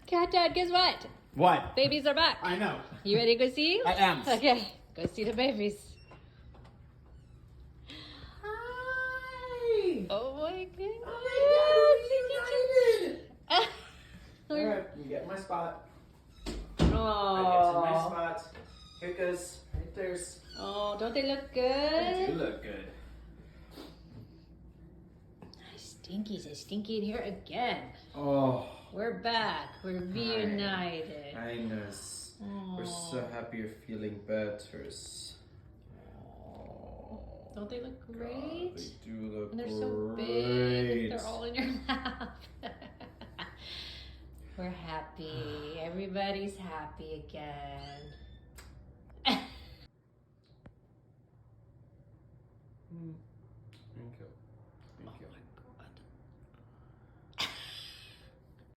Cat Dad, guess what? What? Babies are back. I know. You ready to go see? I am. Okay, go see the babies. Hi. Oh my goodness. Oh my God, Oh, Alright, you get my spot. oh. I get to my spot. Here goes. Right there's. Oh, don't they look You good? look good. Stinky's a stinky in here again. Oh. We're back. We're reunited. I know. We're so Aw. happy you're feeling better. Don't they look God, great? they do look And they're great. so big. They're all in your lap. We're happy. Everybody's happy again.